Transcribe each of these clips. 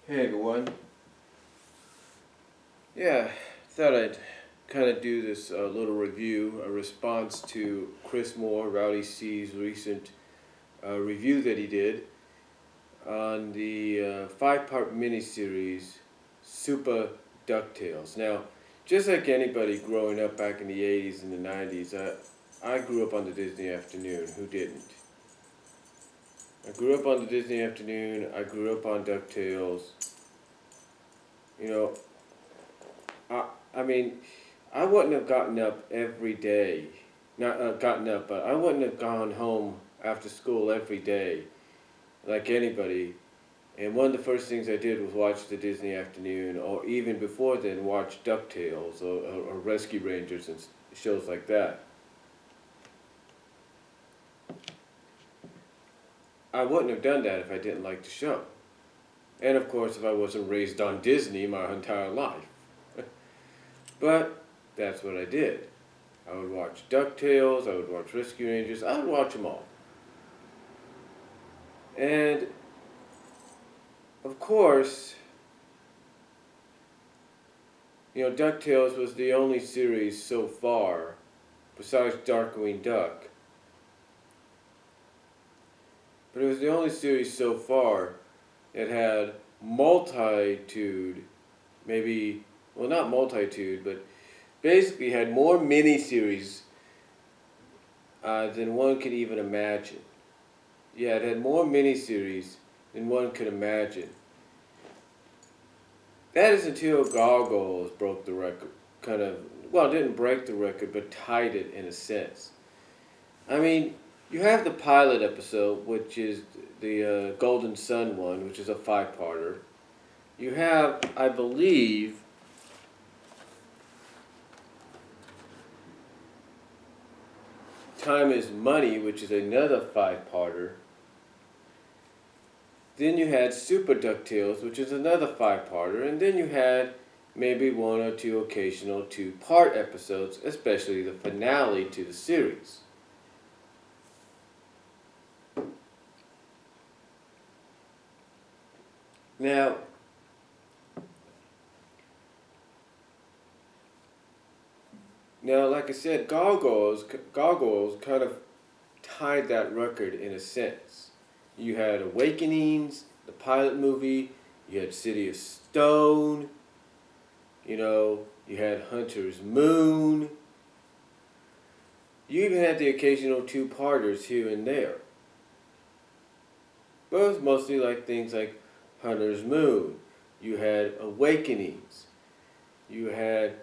Hey everyone. Yeah, thought I'd kind of do this little review, a response to Chris Moore, Rowdy C's recent review that he did on the five-part miniseries Super DuckTales. Now, just like anybody growing up back in the 80s and the 90s, I grew up on the Disney afternoon. Who didn't? I grew up on the Disney afternoon. I grew up on DuckTales. You know, I mean, I wouldn't have gotten up every day. Not gotten up, but I wouldn't have gone home after school every day like anybody. And one of the first things I did was watch the Disney Afternoon, or even before then, watch DuckTales or Rescue Rangers and shows like that. I wouldn't have done that if I didn't like the show. And of course, if I wasn't raised on Disney my entire life. But that's what I did. I would watch DuckTales, I would watch Rescue Rangers, I would watch them all. And, of course, DuckTales was the only series so far, besides Darkwing Duck, but it was the only series so far that had multitude, maybe, well not multitude, but basically had more miniseries than one could even imagine. Yeah, it had more miniseries than one could imagine. That is until Gargoyles broke the record. Didn't break the record, but tied it in a sense. I mean, you have the pilot episode, which is the Golden Sun one, which is a five-parter. You have, I believe, Time is Money, which is another five-parter. Then you had Super DuckTales, which is another five-parter. And then you had maybe one or two occasional two-part episodes, especially the finale to the series. Now, like I said, Gargoyles kind of tied that record in a sense. You had Awakenings, the pilot movie, you had City of Stone, you had Hunter's Moon. You even had the occasional two-parters here and there. But it was mostly like things like Hunter's Moon. You had Awakenings. You had,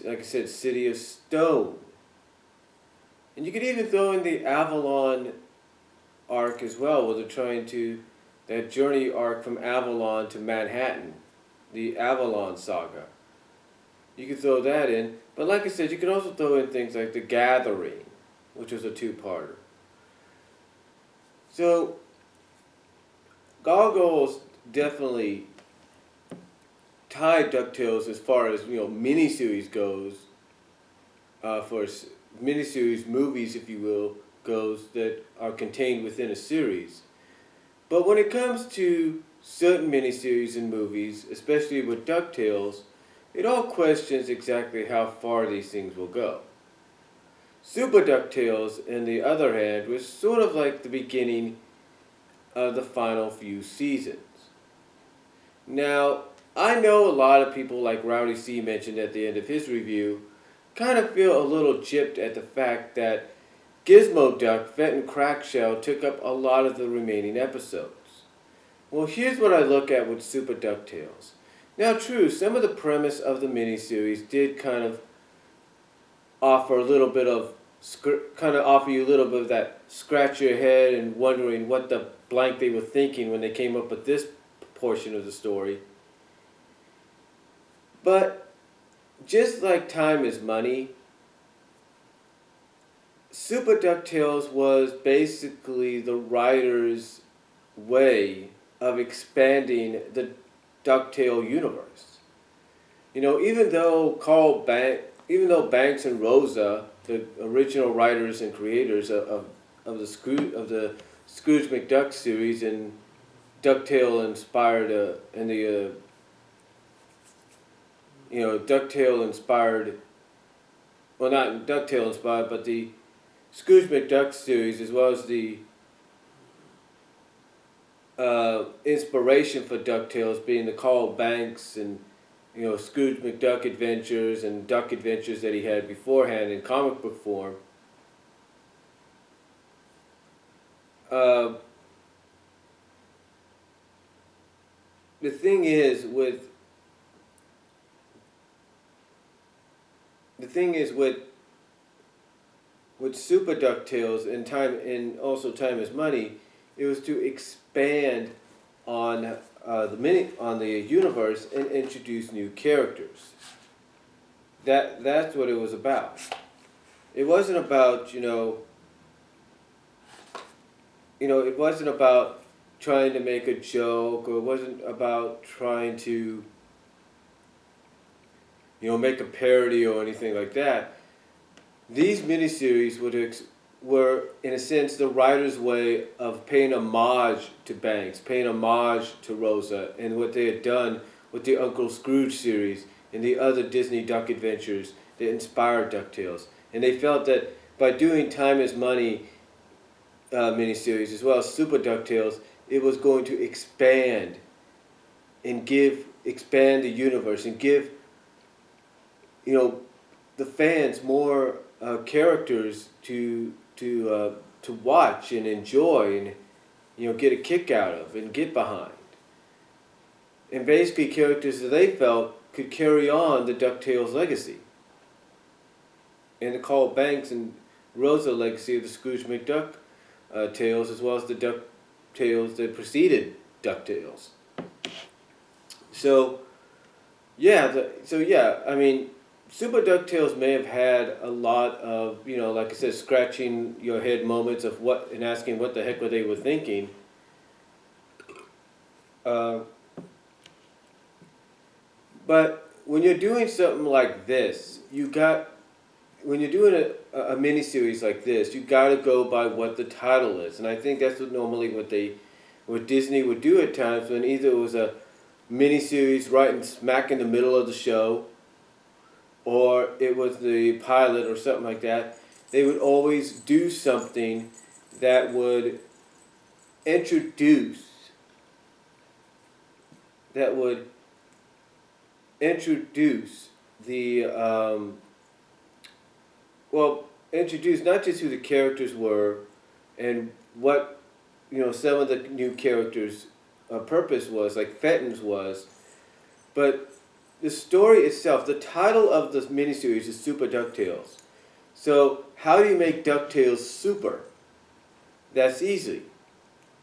like I said, City of Stone. And you could even throw in the Avalon arc as well, where they're trying to, that journey arc from Avalon to Manhattan, the Avalon saga. You could throw that in, but like I said, you could also throw in things like The Gathering, which was a two-parter. So, Gargoyles definitely tied DuckTales as far as, miniseries goes, for miniseries movies, if you will, goes that are contained within a series. But when it comes to certain miniseries and movies, especially with DuckTales, it all questions exactly how far these things will go. Super DuckTales, on the other hand, was sort of like the beginning of the final few seasons. Now, I know a lot of people, like Rowdy C mentioned at the end of his review, kind of feel a little gypped at the fact that Gizmo Duck, Fenton Crackshell took up a lot of the remaining episodes. Well, here's what I look at with Super DuckTales. Now, true, some of the premise of the miniseries did kind of offer a little bit of, offer you a little bit of that scratch your head and wondering what the blank they were thinking when they came up with this portion of the story. But just like Time is Money, Super DuckTales was basically the writer's way of expanding the DuckTale universe. Even though Banks and Rosa, the original writers and creators of the Scrooge McDuck series and DuckTale inspired, DuckTale inspired, well, not DuckTale inspired, but the Scrooge McDuck series, as well as the inspiration for DuckTales being the Carl Banks and Scrooge McDuck adventures and Duck adventures that he had beforehand in comic book form. Uh, the thing is with Super DuckTales and also Time is Money, it was to expand on on the universe and introduce new characters. That's what it was about. It wasn't about it wasn't about trying to make a joke, or it wasn't about trying to make a parody or anything like that. These miniseries were, in a sense, the writer's way of paying homage to Banks, paying homage to Rosa, and what they had done with the Uncle Scrooge series and the other Disney Duck adventures that inspired DuckTales. And they felt that by doing Time is Money miniseries, as well as Super DuckTales, it was going to expand the universe and give the fans more characters to watch and enjoy and get a kick out of and get behind, and basically characters that they felt could carry on the DuckTales legacy and the Carl Banks and Rosa legacy of the Scrooge McDuck tales, as well as the DuckTales that preceded DuckTales. So I mean, Super DuckTales may have had a lot of, like I said, scratching your head moments of and asking what the heck they were thinking. But when you're doing something like this, when you're doing a miniseries like this, you got to go by what the title is. And I think that's what Disney would do at times, when either it was a miniseries right in smack in the middle of the show, or it was the pilot or something like that. They would always do something that would introduce introduce not just who the characters were and what some of the new characters' purpose was, like Fenton's was, but the story itself. The title of the miniseries is Super DuckTales. So how do you make DuckTales super? That's easy.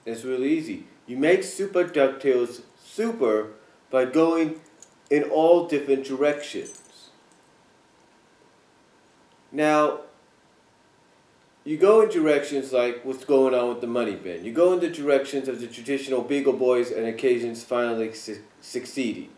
That's really easy. You make Super DuckTales super by going in all different directions. Now, you go in directions like what's going on with the Money Bin. You go in the directions of the traditional Beagle Boys and occasions finally succeeding.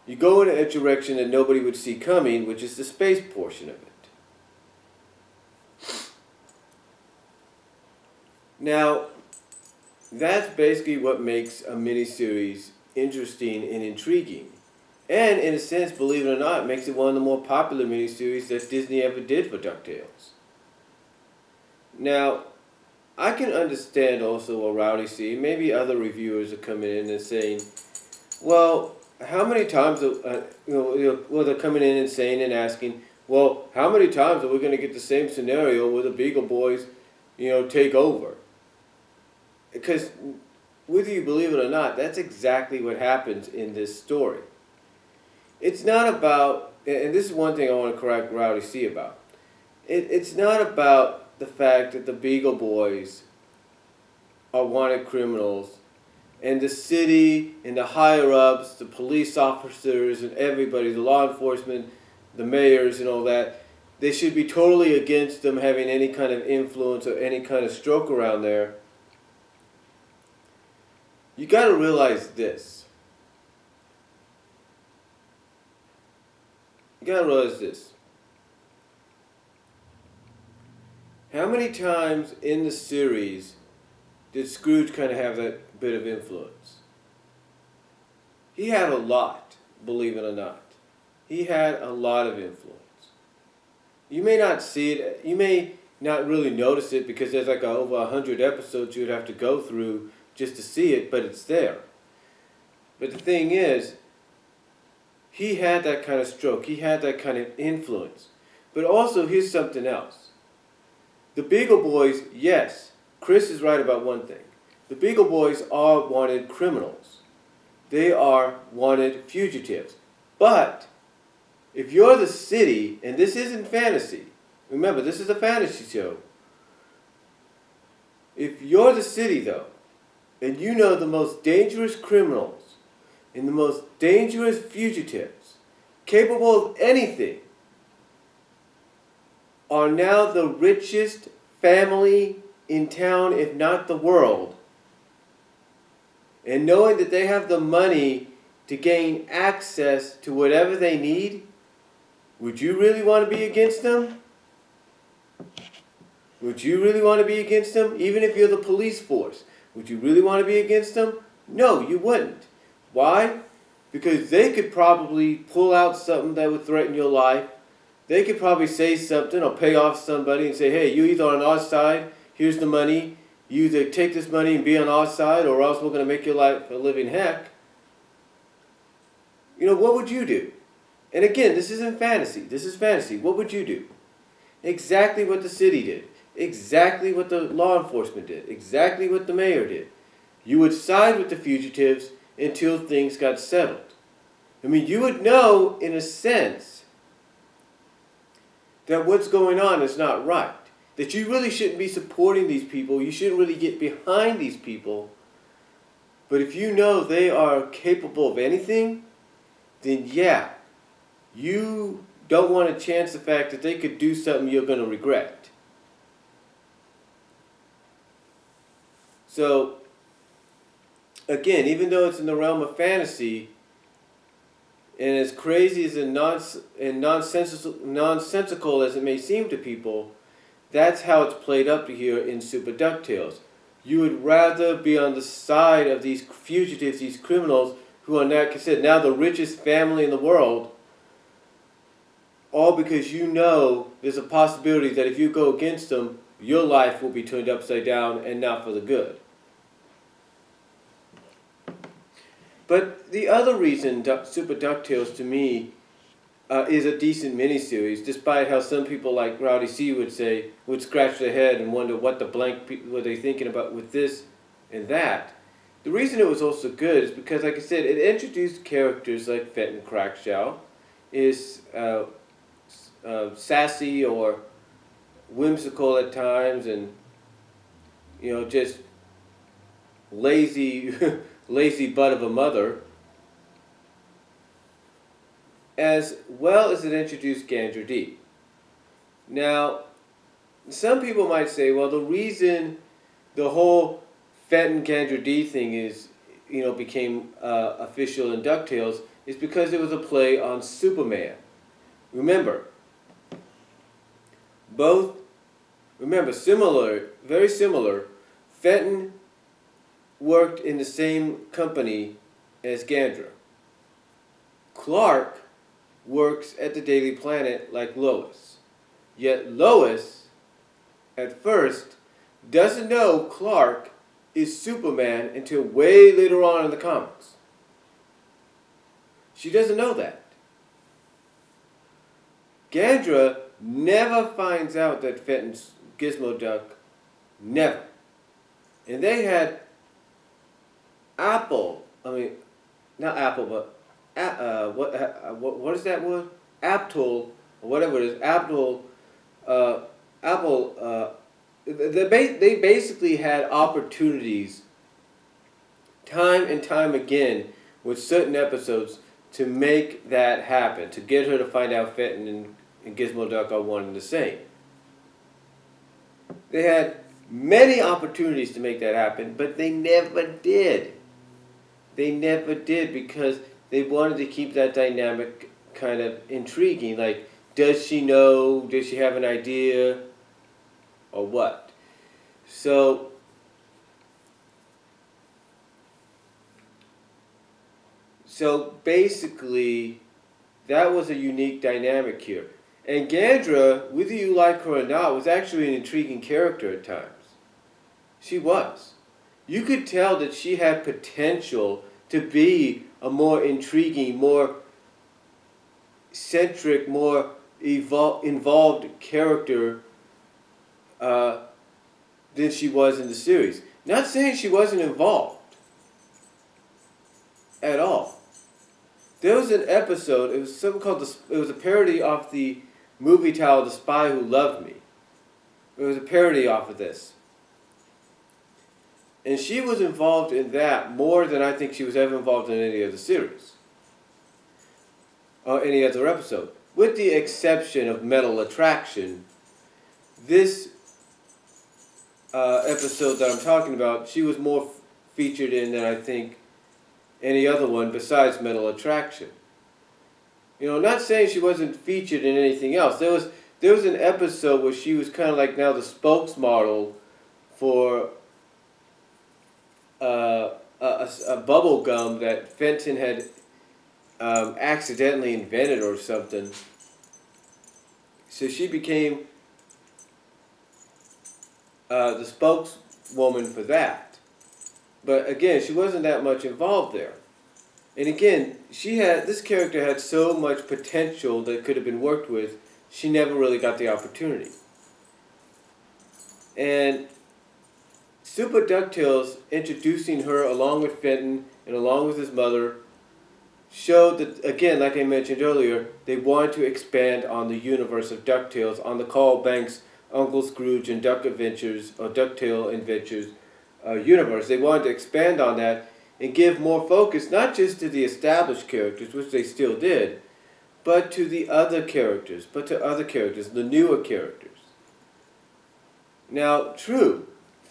You go in a direction that nobody would see coming, which is the space portion of it. Now, that's basically what makes a miniseries interesting and intriguing. And in a sense, believe it or not, it makes it one of the more popular miniseries that Disney ever did for DuckTales. Now, I can understand also what Rowdy see. Maybe other reviewers are coming in and saying, well, how many times, they're coming in and saying and asking, well, how many times are we going to get the same scenario where the Beagle Boys, take over? Because whether you believe it or not, that's exactly what happens in this story. It's not about, and this is one thing I want to correct Rowdy C about. It's not about the fact that the Beagle Boys are wanted criminals, and the city and the higher-ups, the police officers and everybody, the law enforcement, the mayors and all that, they should be totally against them having any kind of influence or any kind of stroke around there. You got to realize this. You got to realize this. How many times in the series did Scrooge kind of have that bit of influence? He had a lot, believe it or not. He had a lot of influence. You may not see it, you may not really notice it because there's like over 100 episodes you'd have to go through just to see it, but it's there. But the thing is, he had that kind of stroke, he had that kind of influence. But also, here's something else. The Beagle Boys, yes, Chris is right about one thing. The Beagle Boys are wanted criminals. They are wanted fugitives. But if you're the city, and this isn't fantasy, remember, this is a fantasy show. If you're the city, though, and you know the most dangerous criminals and the most dangerous fugitives, capable of anything, are now the richest family in town, if not the world, and knowing that they have the money to gain access to whatever they need, would you really want to be against them? Would you really want to be against them? Even if you're the police force, would you really want to be against them? No, you wouldn't. Why? Because they could probably pull out something that would threaten your life. They could probably say something or pay off somebody and say, hey, you either on our side, here's the money. You either take this money and be on our side, or else we're going to make your life a living heck. You know, what would you do? And again, this isn't fantasy. This is fantasy. What would you do? Exactly what the city did. Exactly what the law enforcement did. Exactly what the mayor did. You would side with the fugitives until things got settled. I mean, you would know, in a sense, that what's going on is not right. That you really shouldn't be supporting these people. You shouldn't really get behind these people. But if you know they are capable of anything, then yeah, you don't want to chance the fact that they could do something you're going to regret. So, again, even though it's in the realm of fantasy, and as crazy as and nonsensical as it may seem to people, that's how it's played up here in Super DuckTales. You would rather be on the side of these fugitives, these criminals, who are now considered now the richest family in the world, all because you know there's a possibility that if you go against them, your life will be turned upside down and not for the good. But the other reason Super DuckTales to me is a decent miniseries, despite how some people like Rowdy C would scratch their head and wonder what the blank were they thinking about with this and that. The reason it was also good is because, like I said, it introduced characters like Fenton Crackshow, is sassy or whimsical at times, and just lazy lazy butt of a mother, as well as it introduced Gandra D. Now, some people might say, well, the reason the whole Fenton Gandra D thing became official in DuckTales is because it was a play on Superman. Remember, very similar, Fenton worked in the same company as Gandra. Clark works at the Daily Planet like Lois. Yet Lois, at first, doesn't know Clark is Superman until way later on in the comics. She doesn't know that. Gandra never finds out that Fenton's Gizmo Duck. Never. And they had not Apple, but what is that word? Aptol, or whatever it is. They basically had opportunities time and time again with certain episodes to make that happen, to get her to find out Fenton and Gizmo Duck are one and the same. They had many opportunities to make that happen, but they never did. They never did because they wanted to keep that dynamic kind of intriguing. Like, does she know? Does she have an idea? Or what? So, So basically, that was a unique dynamic here. And Gandra, whether you like her or not, was actually an intriguing character at times. She was. You could tell that she had potential to be a more intriguing, more centric, more involved character than she was in the series. Not saying she wasn't involved at all. There was an episode, it was something called, it was a parody off the movie title The Spy Who Loved Me. It was a parody off of this. And she was involved in that more than I think she was ever involved in any other series. Or any other episode. With the exception of Metal Attraction, this episode that I'm talking about, she was more featured in than I think any other one besides Metal Attraction. You know, not saying she wasn't featured in anything else. There was an episode where she was kind of like now the spokesmodel for a bubble gum that Fenton had accidentally invented or something. So she became the spokeswoman for that. But again, she wasn't that much involved there. And again, this character had so much potential that could have been worked with, she never really got the opportunity. And Super DuckTales introducing her along with Fenton and along with his mother showed that, again, like I mentioned earlier, they wanted to expand on the universe of DuckTales, on the Carl Banks, Uncle Scrooge, and Duck Adventures, or DuckTale Adventures universe. They wanted to expand on that and give more focus, not just to the established characters, which they still did, but to the other characters, the newer characters. Now, true,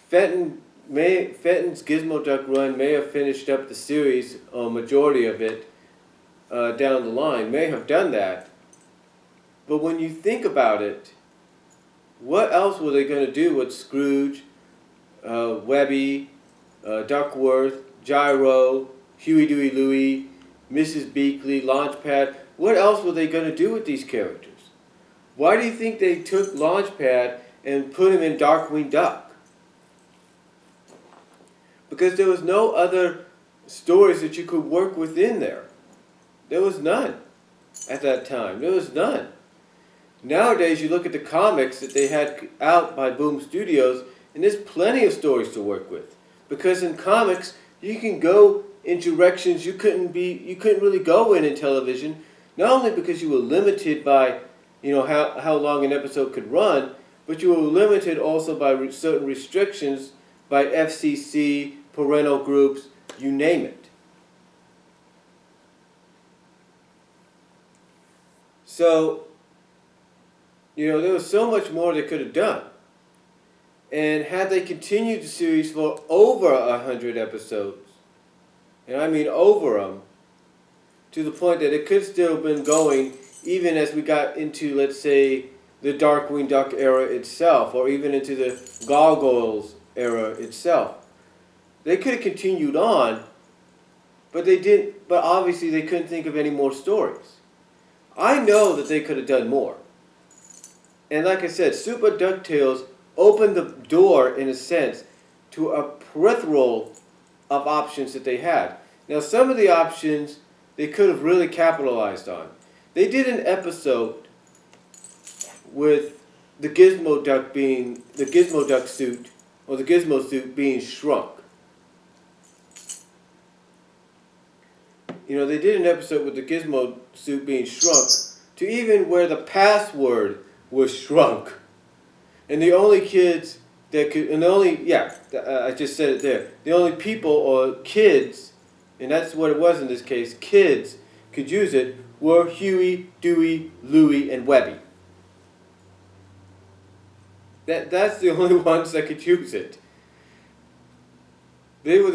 Fenton's Gizmo Duck run may have finished up the series, or majority of it, down the line, may have done that. But when you think about it, what else were they going to do with Scrooge, Webby, Duckworth, Gyro, Huey, Dewey, Louie, Mrs. Beakley, Launchpad? What else were they going to do with these characters? Why do you think they took Launchpad and put him in Darkwing Duck? Because there was no other stories that you could work within there. There was none at that time. There was none. Nowadays, you look at the comics that they had out by Boom Studios, and there's plenty of stories to work with. Because in comics, you can go in directions you couldn't really go in television. Not only because you were limited by, how long an episode could run, but you were limited also by certain restrictions by FCC, parental groups, you name it. So, there was so much more they could have done. And had they continued the series for over 100 episodes, and I mean over them, to the point that it could still have been going even as we got into, let's say, the Darkwing Duck era itself, or even into the Gargoyles era itself. They could have continued on, but they didn't. But obviously they couldn't think of any more stories. I know that they could have done more. And like I said, Super DuckTales opened the door, in a sense, to a peripheral of options that they had. Now, some of the options they could have really capitalized on. They did an episode with the Gizmo Duck suit, or the Gizmo suit being shrunk. They did an episode with the Gizmo suit being shrunk to even where the password was shrunk. And the only kids that could, I just said it there. The only people or kids, and that's what it was in this case, kids could use it, were Huey, Dewey, Louie, and Webby. That's the only ones that could use it. They were